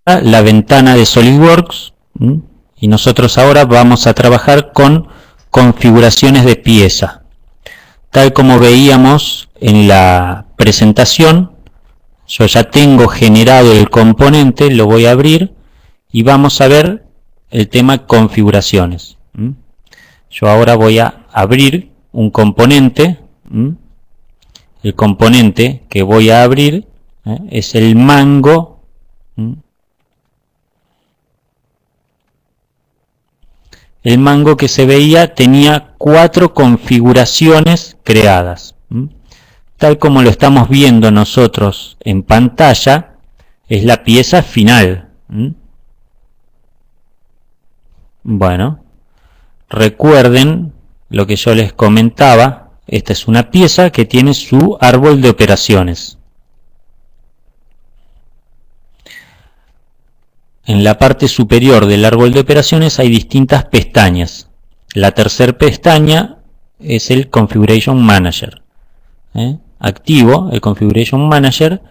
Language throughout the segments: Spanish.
la ventana de SolidWorks, y nosotros ahora vamos a trabajar con configuraciones de pieza. Tal como veíamos en la presentación, yo ya tengo generado el componente, lo voy a abrir y vamos a ver el tema configuraciones. Yo ahora voy a abrir un componente. El componente que voy a abrir es el mango. El mango que se veía tenía 4 configuraciones creadas. Tal como lo estamos viendo nosotros en pantalla, es la pieza final. Bueno, recuerden lo que yo les comentaba. Esta es una pieza que tiene su árbol de operaciones. En la parte superior del árbol de operaciones hay distintas pestañas. La tercera pestaña es el Configuration Manager. Activo el Configuration Manager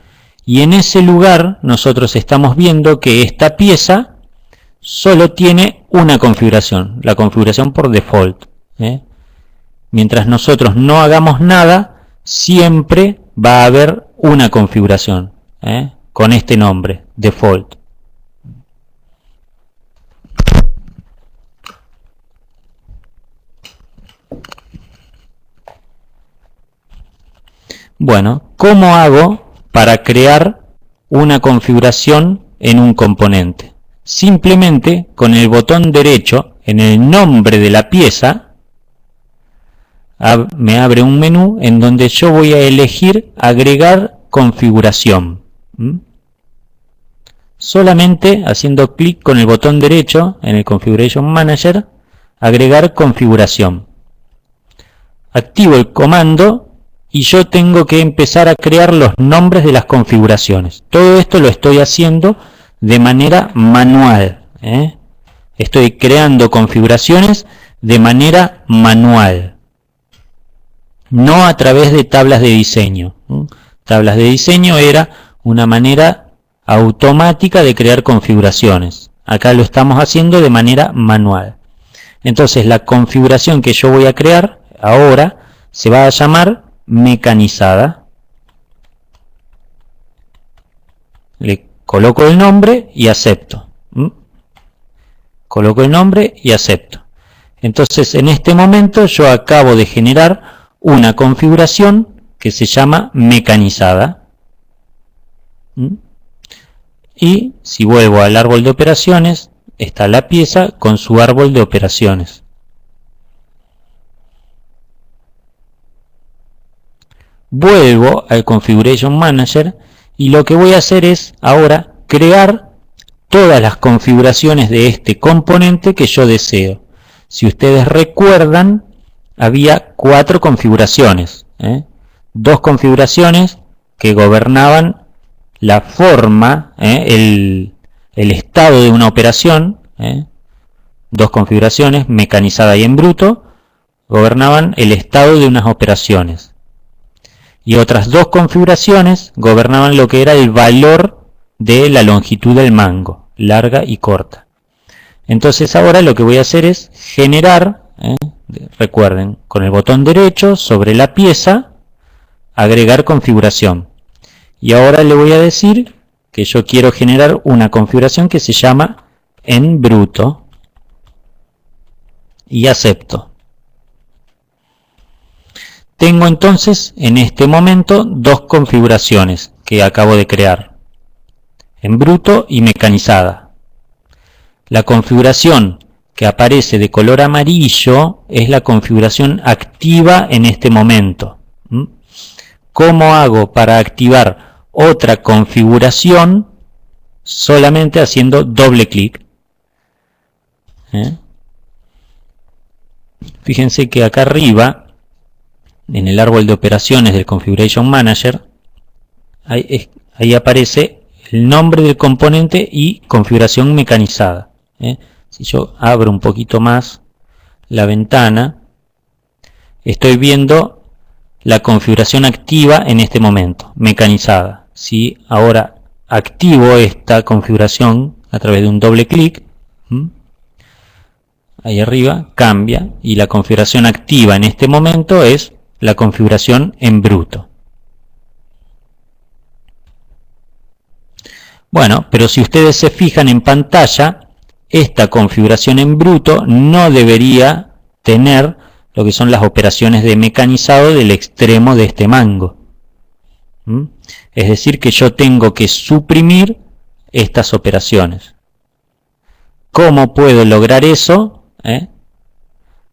y en ese lugar nosotros estamos viendo que esta pieza solo tiene una configuración, la configuración por default. Mientras nosotros no hagamos nada, siempre va a haber una configuración con este nombre, default. Bueno, ¿cómo hago para crear una configuración en un componente? Simplemente con el botón derecho en el nombre de la pieza me abre un menú en donde yo voy a elegir agregar configuración. Solamente haciendo clic con el botón derecho en el Configuration Manager, agregar configuración. Activo el comando y yo tengo que empezar a crear los nombres de las configuraciones. Todo esto lo estoy haciendo de manera manual. Estoy creando configuraciones de manera manual, no a través de tablas de diseño. Tablas de diseño era una manera automática de crear configuraciones. Acá lo estamos haciendo de manera manual. Entonces la configuración que yo voy a crear ahora se va a llamar mecanizada. Le coloco el nombre y acepto. Coloco el nombre y acepto. Entonces en este momento yo acabo de generar una configuración que se llama mecanizada. Y si vuelvo al árbol de operaciones, está la pieza con su árbol de operaciones. Vuelvo al Configuration Manager y lo que voy a hacer es ahora crear todas las configuraciones de este componente que yo deseo. Si ustedes recuerdan, había 4 configuraciones. 2 configuraciones que gobernaban la forma, el estado de una operación. 2 configuraciones, mecanizada y en bruto, gobernaban el estado de unas operaciones. Y otras 2 configuraciones gobernaban lo que era el valor de la longitud del mango, larga y corta. Entonces ahora lo que voy a hacer es generar, recuerden, con el botón derecho sobre la pieza, agregar configuración. Y ahora le voy a decir que yo quiero generar una configuración que se llama en bruto y acepto. Tengo entonces en este momento 2 configuraciones que acabo de crear, en bruto y mecanizada. La configuración que aparece de color amarillo es la configuración activa en este momento. ¿Cómo hago para activar otra configuración? Solamente haciendo doble clic. Fíjense que acá arriba, en el árbol de operaciones del Configuration Manager, ahí aparece el nombre del componente y configuración mecanizada. Si yo abro un poquito más la ventana, estoy viendo la configuración activa en este momento, mecanizada. Si ahora activo esta configuración a través de un doble clic. Ahí arriba cambia y la configuración activa en este momento es la configuración en bruto. Bueno, pero si ustedes se fijan en pantalla, esta configuración en bruto no debería tener lo que son las operaciones de mecanizado del extremo de este mango. Es decir, que yo tengo que suprimir estas operaciones. ¿Cómo puedo lograr eso?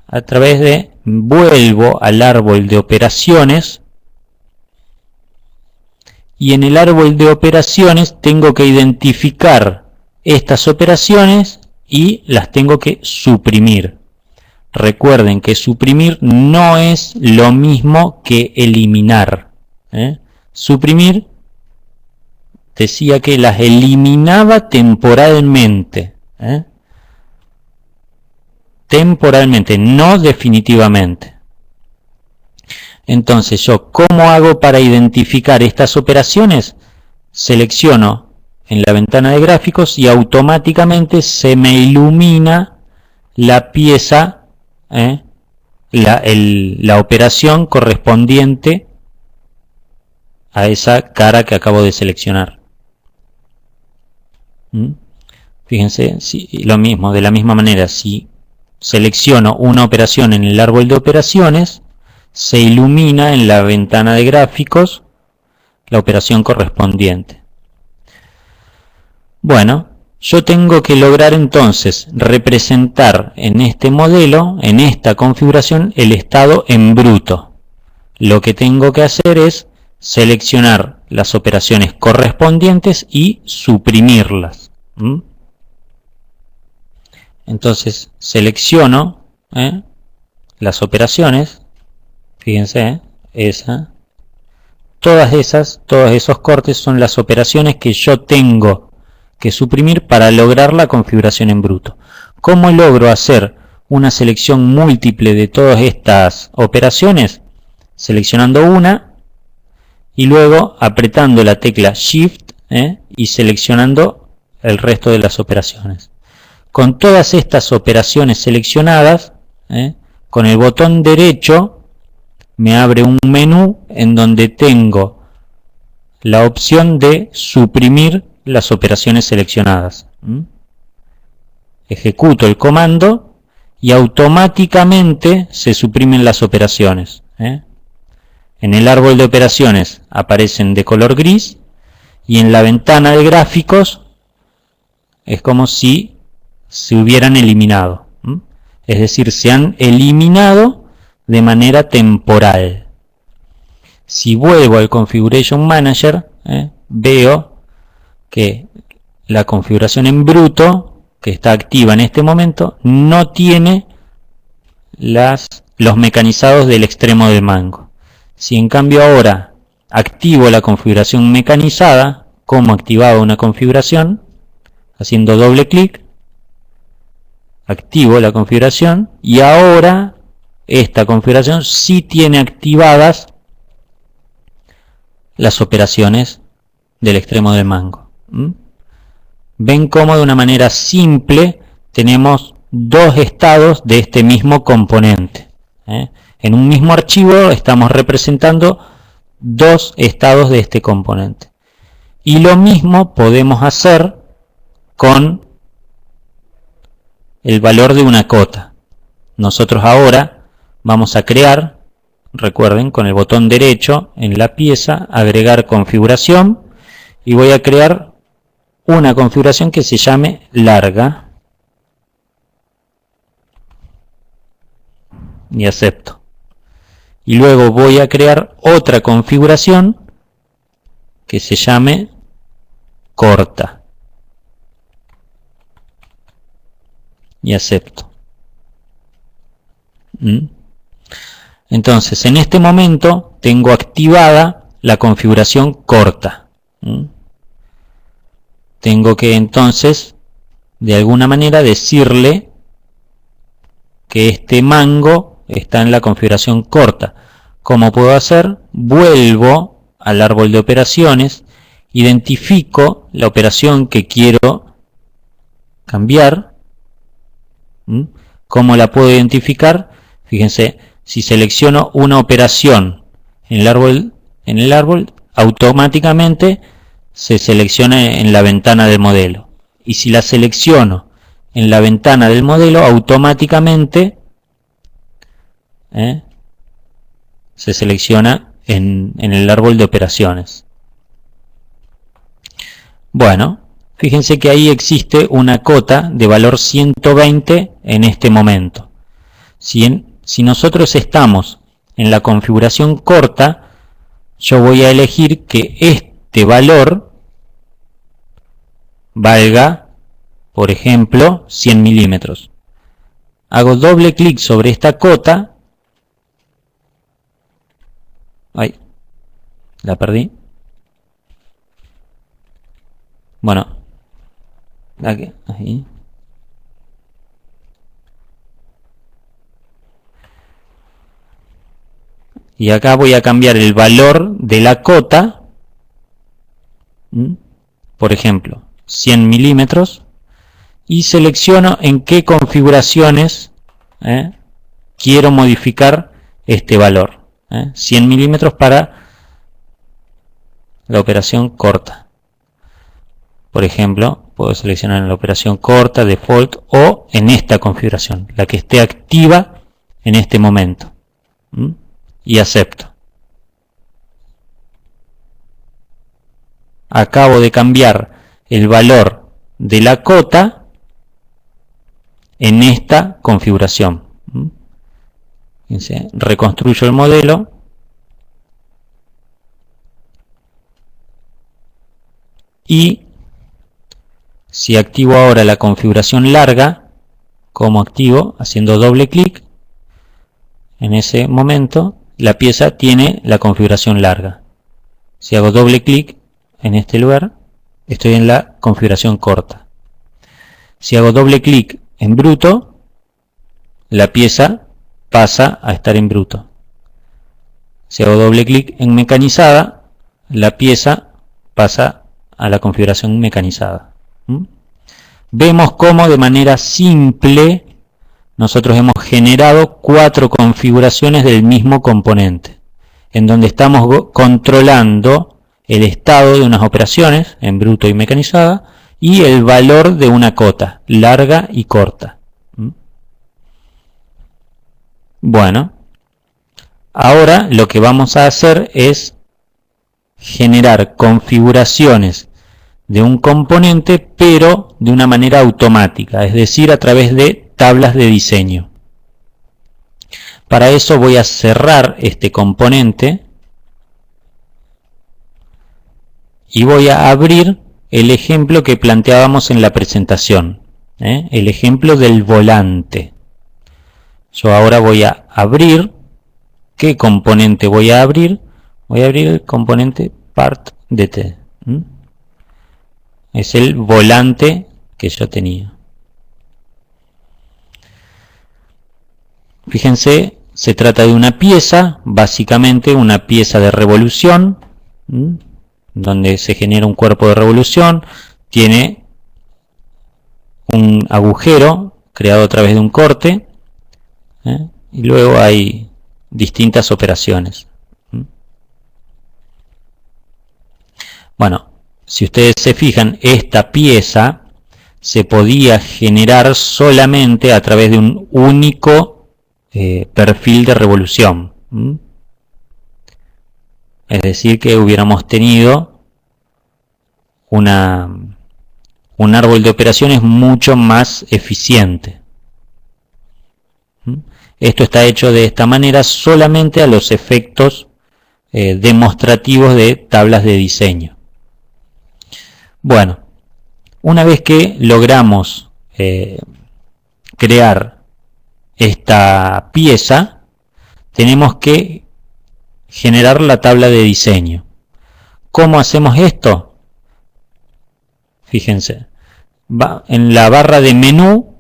A través de, vuelvo al árbol de operaciones, y en el árbol de operaciones tengo que identificar estas operaciones y las tengo que suprimir. Recuerden que suprimir no es lo mismo que eliminar. Suprimir decía que las eliminaba temporalmente. Temporalmente, no definitivamente. Entonces yo, ¿cómo hago para identificar estas operaciones? Selecciono en la ventana de gráficos y automáticamente se me ilumina la pieza, la operación correspondiente a esa cara que acabo de seleccionar. Fíjense, lo mismo, de la misma manera, si selecciono una operación en el árbol de operaciones, se ilumina en la ventana de gráficos la operación correspondiente. Bueno, yo tengo que lograr entonces representar en este modelo, en esta configuración, el estado en bruto. Lo que tengo que hacer es seleccionar las operaciones correspondientes y suprimirlas. Entonces selecciono las operaciones. Fíjense, todos esos cortes son las operaciones que yo tengo que suprimir para lograr la configuración en bruto. ¿Cómo logro hacer una selección múltiple de todas estas operaciones? Seleccionando una y luego apretando la tecla Shift y seleccionando el resto de las operaciones. Con todas estas operaciones seleccionadas, con el botón derecho me abre un menú en donde tengo la opción de suprimir las operaciones seleccionadas. Ejecuto el comando y automáticamente se suprimen las operaciones. En el árbol de operaciones aparecen de color gris y en la ventana de gráficos es como si se hubieran eliminado. Es decir, se han eliminado de manera temporal. Si vuelvo al Configuration Manager, veo que la configuración en bruto, que está activa en este momento, no tiene los mecanizados del extremo del mango. Si en cambio ahora activo la configuración mecanizada, como activaba una configuración, haciendo doble clic, activo la configuración y ahora esta configuración sí tiene activadas las operaciones del extremo del mango. Ven cómo de una manera simple tenemos dos estados de este mismo componente. En un mismo archivo estamos representando dos estados de este componente. Y lo mismo podemos hacer con el valor de una cota. Nosotros ahora vamos a crear, recuerden, con el botón derecho en la pieza, agregar configuración, y voy a crear una configuración que se llame larga, y acepto. Y luego voy a crear otra configuración que se llame corta, y acepto. Entonces, en este momento tengo activada la configuración corta. Tengo que entonces, de alguna manera, decirle que este mango está en la configuración corta. ¿Cómo puedo hacer? Vuelvo al árbol de operaciones identifico la operación que quiero cambiar. ¿Cómo la puedo identificar? Fíjense, si selecciono una operación en el árbol, automáticamente se selecciona en la ventana del modelo. Y si la selecciono en la ventana del modelo, automáticamente se selecciona en el árbol de operaciones. Bueno, fíjense que ahí existe una cota de valor 120 en este momento. Si nosotros estamos en la configuración corta, yo voy a elegir que este valor valga, por ejemplo, 100 milímetros. Hago doble clic sobre esta cota. Ay, la perdí. Bueno, ahí. Y acá voy a cambiar el valor de la cota, por ejemplo, 100 milímetros, y selecciono en qué configuraciones quiero modificar este valor. 100 milímetros para la operación corta. Por ejemplo, puedo seleccionar en la operación corta, default, o en esta configuración, la que esté activa en este momento. Y acepto. Acabo de cambiar el valor de la cota en esta configuración. Fíjense, reconstruyo el modelo. Y si activo ahora la configuración larga, como activo, haciendo doble clic, en ese momento la pieza tiene la configuración larga. Si hago doble clic en este lugar, estoy en la configuración corta. Si hago doble clic en bruto, la pieza pasa a estar en bruto. Si hago doble clic en mecanizada, la pieza pasa a la configuración mecanizada. Vemos cómo de manera simple nosotros hemos generado 4 configuraciones del mismo componente, en donde estamos controlando el estado de unas operaciones en bruto y mecanizada y el valor de una cota, larga y corta. Bueno, ahora lo que vamos a hacer es generar configuraciones de un componente, pero de una manera automática, es decir, a través de tablas de diseño. Para eso voy a cerrar este componente y voy a abrir el ejemplo que planteábamos en la presentación, el ejemplo del volante. Yo ahora voy a abrir, ¿qué componente voy a abrir? Voy a abrir el componente part.dt. Es el volante que yo tenía. Fíjense, se trata de una pieza, básicamente una pieza de revolución, donde se genera un cuerpo de revolución, tiene un agujero creado a través de un corte, y luego hay distintas operaciones. Bueno, si ustedes se fijan, esta pieza se podía generar solamente a través de un único perfil de revolución. Es decir, que hubiéramos tenido un árbol de operaciones mucho más eficiente. Esto está hecho de esta manera solamente a los efectos demostrativos de tablas de diseño. Bueno, una vez que logramos crear esta pieza, tenemos que generar la tabla de diseño. ¿Cómo hacemos esto? Fíjense, en la barra de menú,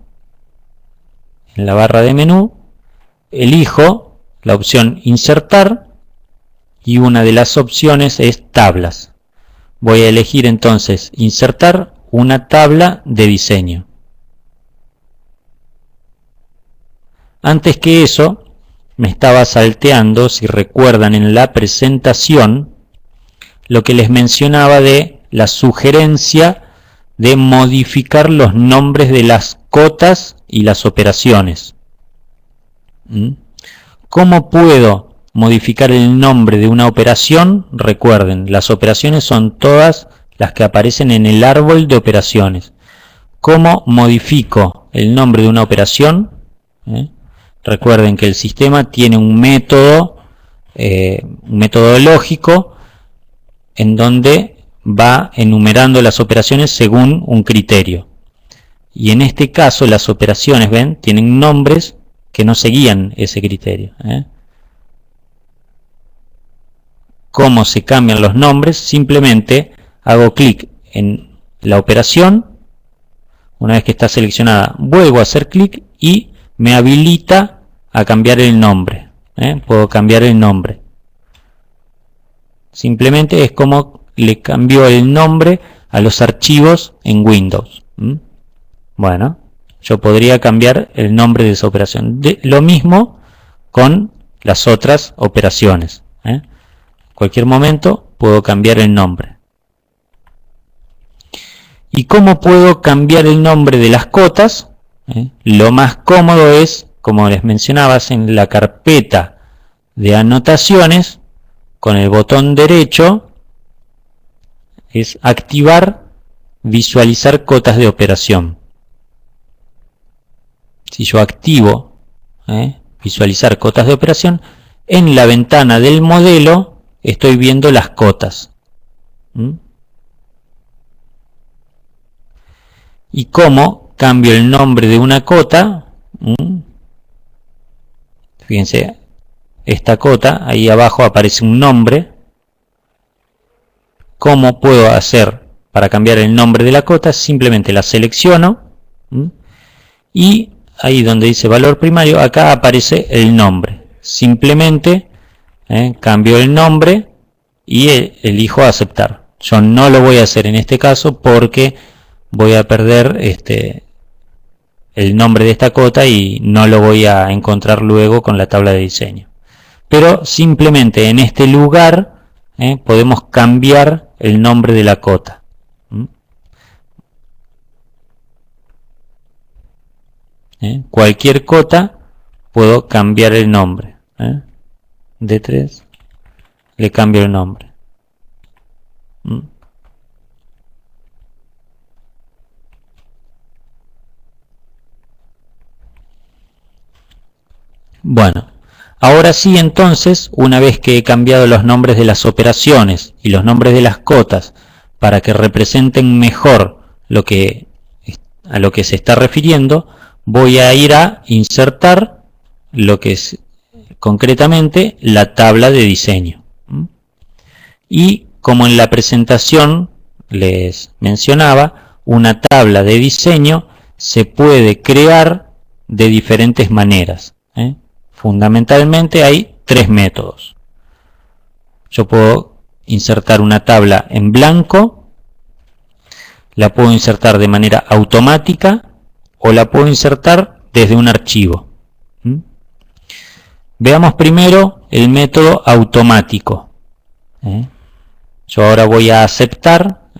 elijo la opción insertar y una de las opciones es tablas. voy a elegir entonces insertar una tabla de diseño. Antes que eso, me estaba salteando, si recuerdan en la presentación, lo que les mencionaba de la sugerencia de modificar los nombres de las cotas y las operaciones. ¿Cómo puedo modificar el nombre de una operación? Recuerden, las operaciones son todas las que aparecen en el árbol de operaciones. ¿Cómo modifico el nombre de una operación? Recuerden que el sistema tiene un método lógico en donde va enumerando las operaciones según un criterio. Y en este caso las operaciones, ven, tienen nombres que no seguían ese criterio. ¿Cómo se cambian los nombres? Simplemente hago clic en la operación. Una vez que está seleccionada, vuelvo a hacer clic y me habilita a cambiar el nombre. Puedo cambiar el nombre. Simplemente es como le cambió el nombre a los archivos en Windows. Bueno, yo podría cambiar el nombre de esa operación. Lo mismo con las otras operaciones. En cualquier momento puedo cambiar el nombre. ¿Y cómo puedo cambiar el nombre de las cotas? Lo más cómodo es, como les mencionaba, en la carpeta de anotaciones, con el botón derecho, es activar, visualizar cotas de operación. Si yo activo visualizar cotas de operación, en la ventana del modelo estoy viendo las cotas. ¿Y cómo cambio el nombre de una cota? Fíjense, esta cota, ahí abajo aparece un nombre. ¿Cómo puedo hacer para cambiar el nombre de la cota? Simplemente la selecciono y ahí donde dice valor primario, acá aparece el nombre. Simplemente cambio el nombre y elijo aceptar. Yo no lo voy a hacer en este caso porque voy a perder el nombre de esta cota y no lo voy a encontrar luego con la tabla de diseño. Pero simplemente en este lugar podemos cambiar el nombre de la cota. Cualquier cota puedo cambiar el nombre. D3, le cambio el nombre. Bueno, ahora sí, entonces, una vez que he cambiado los nombres de las operaciones y los nombres de las cotas para que representen mejor a lo que se está refiriendo, voy a ir a insertar lo que es concretamente la tabla de diseño. Y como en la presentación les mencionaba, una tabla de diseño se puede crear de diferentes maneras. Fundamentalmente hay tres métodos. Yo puedo insertar una tabla en blanco, la puedo insertar de manera automática o la puedo insertar desde un archivo. Veamos primero el método automático. Yo ahora voy a aceptar,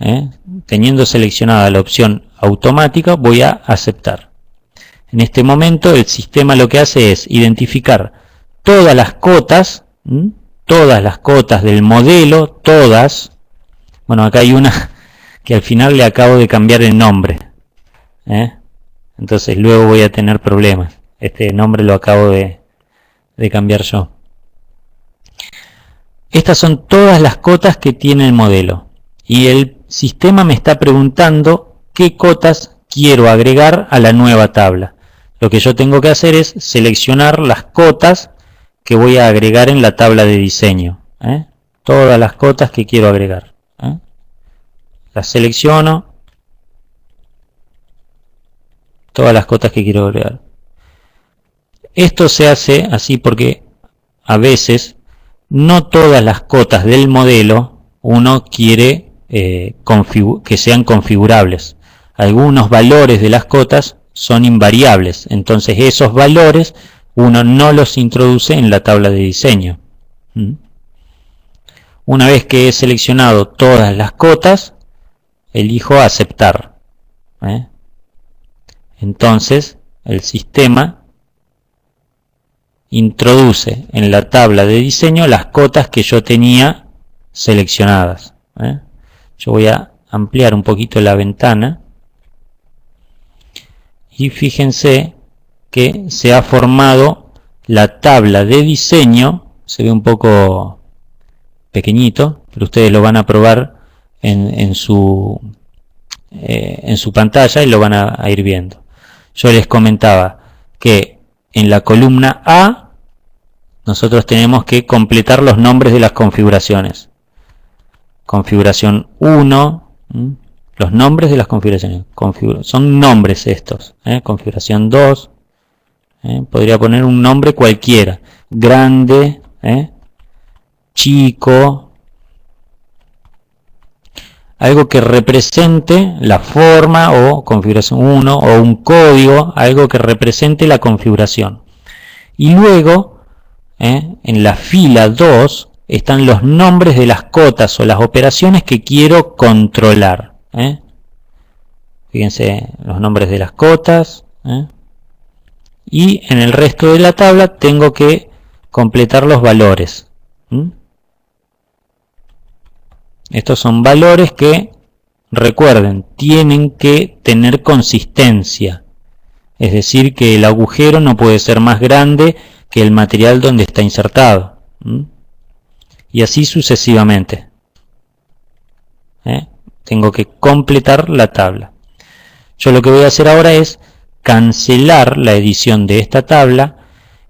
teniendo seleccionada la opción automática, voy a aceptar. En este momento el sistema lo que hace es identificar todas las cotas del modelo, todas. Bueno, acá hay una que al final le acabo de cambiar el nombre. Entonces luego voy a tener problemas. Este nombre lo acabo de cambiar yo. Estas son todas las cotas que tiene el modelo. Y el sistema me está preguntando qué cotas quiero agregar a la nueva tabla. Lo que yo tengo que hacer es seleccionar las cotas que voy a agregar en la tabla de diseño. Todas las cotas que quiero agregar. Las selecciono. Todas las cotas que quiero agregar. Esto se hace así porque a veces no todas las cotas del modelo uno quiere que sean configurables. Algunos valores de las cotas son invariables, entonces esos valores uno no los introduce en la tabla de diseño. Una vez que he seleccionado todas las cotas, elijo aceptar. Entonces el sistema introduce en la tabla de diseño las cotas que yo tenía seleccionadas. Yo voy a ampliar un poquito la ventana y fíjense que se ha formado la tabla de diseño. Se ve un poco pequeñito, pero ustedes lo van a probar en su pantalla y lo van a ir viendo. Yo les comentaba que en la columna A nosotros tenemos que completar los nombres de las configuraciones. Configuración 1, los nombres de las configuraciones. Son nombres estos. Configuración 2, podría poner un nombre cualquiera. Grande, chico. Algo que represente la forma o configuración 1 o un código, algo que represente la configuración. Y luego, en la fila 2, están los nombres de las cotas o las operaciones que quiero controlar. Fíjense los nombres de las cotas. Y en el resto de la tabla tengo que completar los valores. Estos son valores que, recuerden, tienen que tener consistencia. Es decir, que el agujero no puede ser más grande que el material donde está insertado. Y así sucesivamente. Tengo que completar la tabla. Yo lo que voy a hacer ahora es cancelar la edición de esta tabla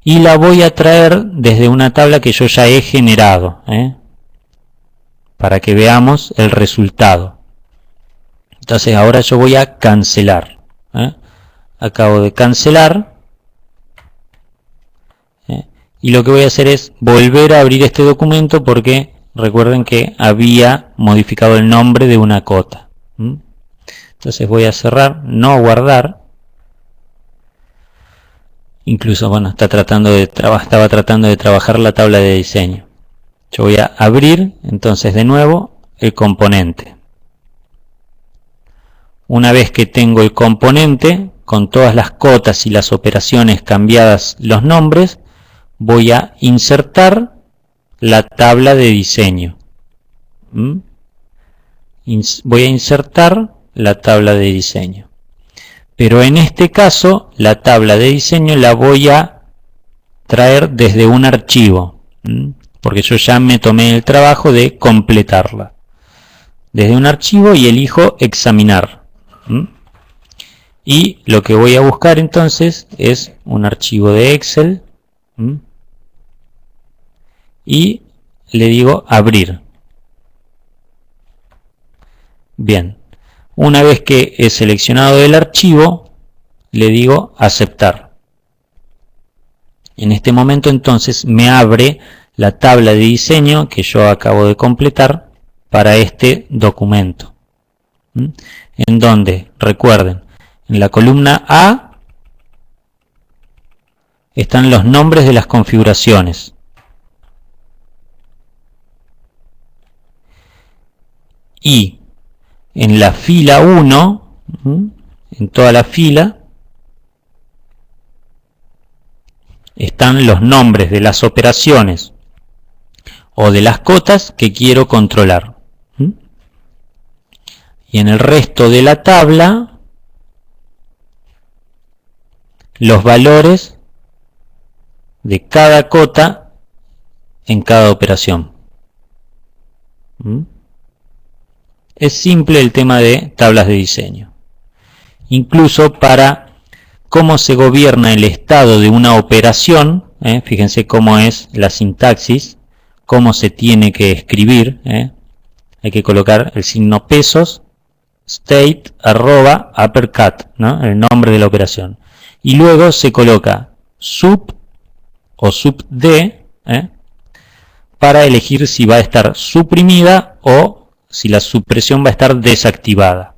y la voy a traer desde una tabla que yo ya he generado. Para que veamos el resultado. Entonces ahora yo voy a cancelar. Acabo de cancelar. Y lo que voy a hacer es volver a abrir este documento porque recuerden que había modificado el nombre de una cota. Entonces voy a cerrar, no guardar. Incluso, bueno, estaba tratando de trabajar la tabla de diseño. Yo voy a abrir entonces de nuevo el componente. Una vez que tengo el componente con todas las cotas y las operaciones cambiadas los nombres, voy a insertar la tabla de diseño. Voy a insertar la tabla de diseño. Pero en este caso la tabla de diseño la voy a traer desde un archivo. Porque yo ya me tomé el trabajo de completarla. Desde un archivo y elijo examinar. Y lo que voy a buscar entonces es un archivo de Excel. Y le digo abrir. Bien. Una vez que he seleccionado el archivo, le digo aceptar. En este momento entonces me abre la tabla de diseño que yo acabo de completar para este documento. En donde, recuerden, en la columna A están los nombres de las configuraciones. Y en la fila 1, en toda la fila, están los nombres de las operaciones o de las cotas que quiero controlar. Y en el resto de la tabla, los valores de cada cota en cada operación. Es simple el tema de tablas de diseño. Incluso para cómo se gobierna el estado de una operación, fíjense cómo es la sintaxis, cómo se tiene que escribir. Hay que colocar el signo pesos, state, uppercut, ¿no? El nombre de la operación. Y luego se coloca sub o sub-d para elegir si va a estar suprimida o si la supresión va a estar desactivada.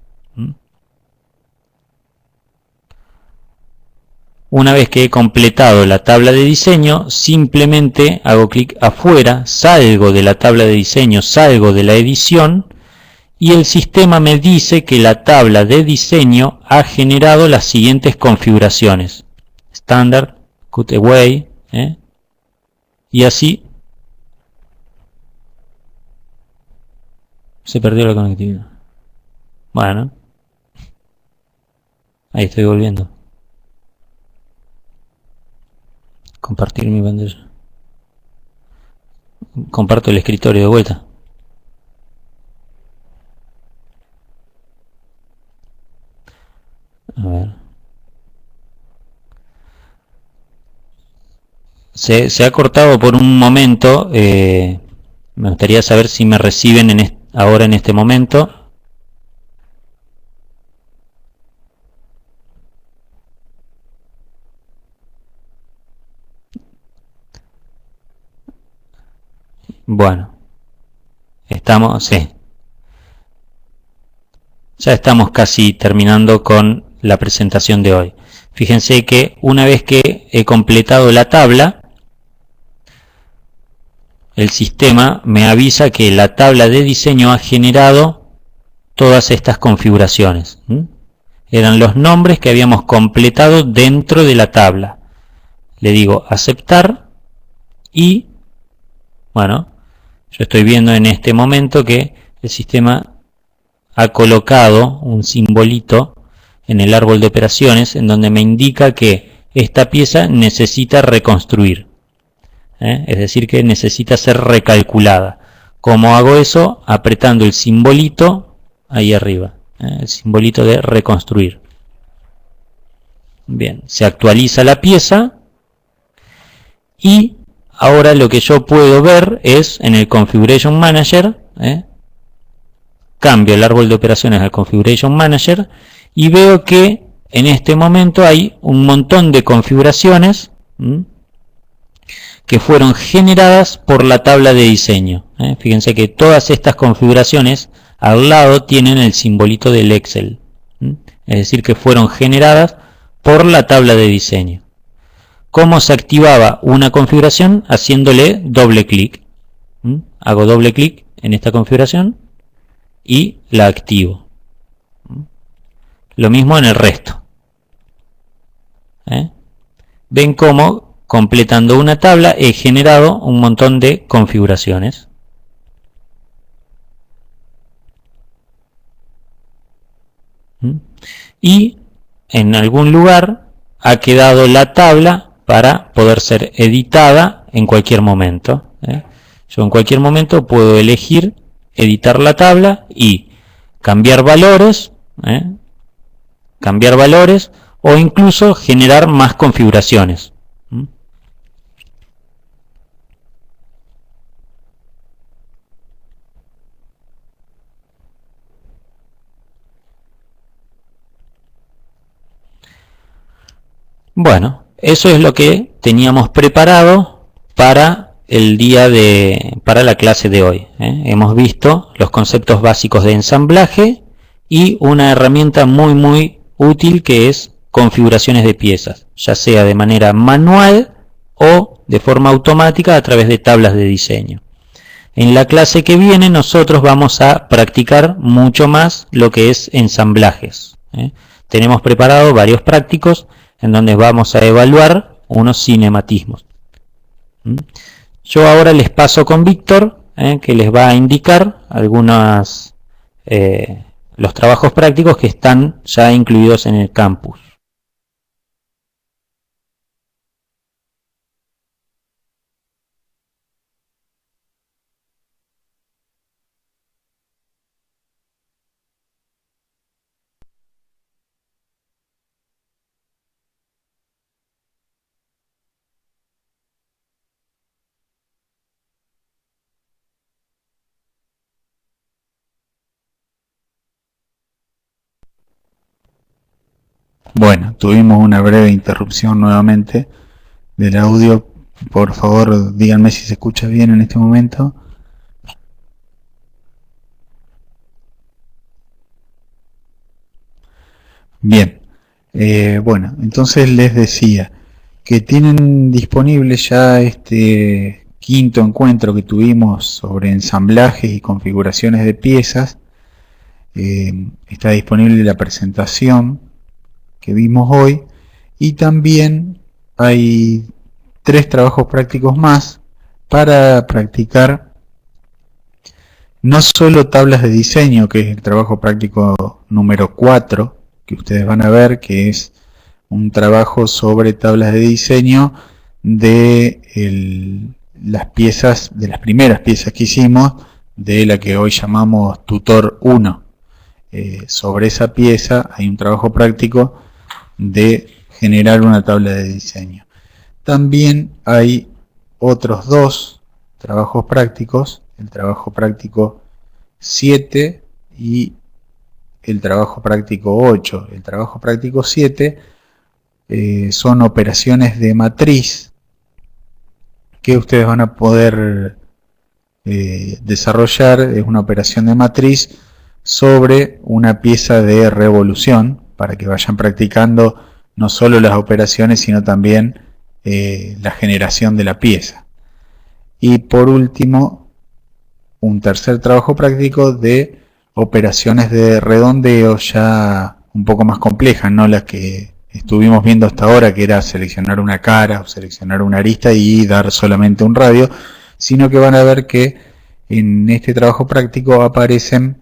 Una vez que he completado la tabla de diseño, simplemente hago clic afuera, salgo de la tabla de diseño, salgo de la edición, y el sistema me dice que la tabla de diseño ha generado las siguientes configuraciones: Standard, Cutaway, y así se perdió la conectividad. Bueno, ahí estoy volviendo. Compartir mi pantalla. Comparto el escritorio de vuelta. A ver. Se ha cortado por un momento. Me gustaría saber si me reciben ahora en este momento. Bueno, sí. Ya estamos casi terminando con la presentación de hoy. Fíjense que una vez que he completado la tabla, el sistema me avisa que la tabla de diseño ha generado todas estas configuraciones. Eran los nombres que habíamos completado dentro de la tabla. Le digo aceptar y, bueno, yo estoy viendo en este momento que el sistema ha colocado un simbolito en el árbol de operaciones en donde me indica que esta pieza necesita reconstruir. Es decir, que necesita ser recalculada. ¿Cómo hago eso? Apretando el simbolito ahí arriba, el simbolito de reconstruir. Bien, se actualiza la pieza y ahora lo que yo puedo ver es en el Configuration Manager, cambio el árbol de operaciones al Configuration Manager y veo que en este momento hay un montón de configuraciones que fueron generadas por la tabla de diseño. Fíjense que todas estas configuraciones al lado tienen el simbolito del Excel. Es decir, que fueron generadas por la tabla de diseño. ¿Cómo se activaba una configuración? Haciéndole doble clic. Hago doble clic en esta configuración y la activo. Lo mismo en el resto. Ven cómo completando una tabla he generado un montón de configuraciones. Y en algún lugar ha quedado la tabla para poder ser editada en cualquier momento. Yo en cualquier momento puedo elegir editar la tabla y cambiar valores o incluso generar más configuraciones. Bueno, eso es lo que teníamos preparado para para la clase de hoy. Hemos visto los conceptos básicos de ensamblaje y una herramienta muy útil que es configuraciones de piezas, ya sea de manera manual o de forma automática a través de tablas de diseño. En la clase que viene nosotros vamos a practicar mucho más lo que es ensamblajes. Tenemos preparado varios prácticos en donde vamos a evaluar unos cinematismos. Yo ahora les paso con Víctor, que les va a indicar algunos los trabajos prácticos que están ya incluidos en el campus. Bueno, tuvimos una breve interrupción nuevamente del audio. Por favor, díganme si se escucha bien en este momento. Bien, bueno, entonces les decía que tienen disponible ya este quinto encuentro que tuvimos sobre ensamblajes y configuraciones de piezas. Está disponible la presentación que vimos hoy, y también hay 3 trabajos prácticos más para practicar no solo tablas de diseño, que es el trabajo práctico número 4, que ustedes van a ver, que es un trabajo sobre tablas de diseño de las piezas, de las primeras piezas que hicimos, de la que hoy llamamos tutor 1. Sobre esa pieza hay un trabajo práctico de generar una tabla de diseño. También hay otros 2 trabajos prácticos, el trabajo práctico 7 y el trabajo práctico 8. El trabajo práctico 7 son operaciones de matriz que ustedes van a poder desarrollar. Es una operación de matriz sobre una pieza de revolución, para que vayan practicando no solo las operaciones, sino también la generación de la pieza. Y por último, un tercer trabajo práctico de operaciones de redondeo, ya un poco más complejas, no las que estuvimos viendo hasta ahora, que era seleccionar una cara o seleccionar una arista y dar solamente un radio, sino que van a ver que en este trabajo práctico aparecen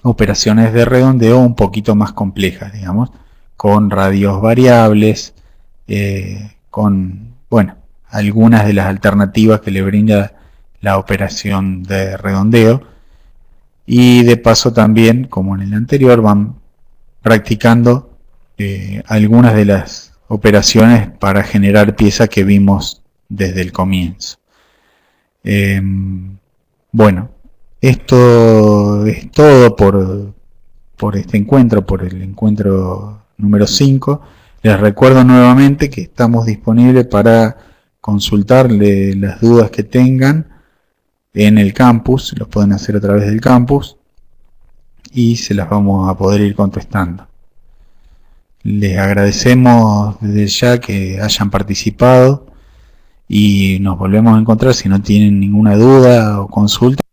operaciones de redondeo un poquito más complejas, digamos, con radios variables, con, bueno, algunas de las alternativas que le brinda la operación de redondeo. Y de paso también, como en el anterior, van practicando algunas de las operaciones para generar piezas que vimos desde el comienzo. Bueno, esto es todo por este encuentro, por el encuentro número 5. Les recuerdo nuevamente que estamos disponibles para consultarle las dudas que tengan en el campus. Los pueden hacer a través del campus y se las vamos a poder ir contestando. Les agradecemos desde ya que hayan participado y nos volvemos a encontrar si no tienen ninguna duda o consulta.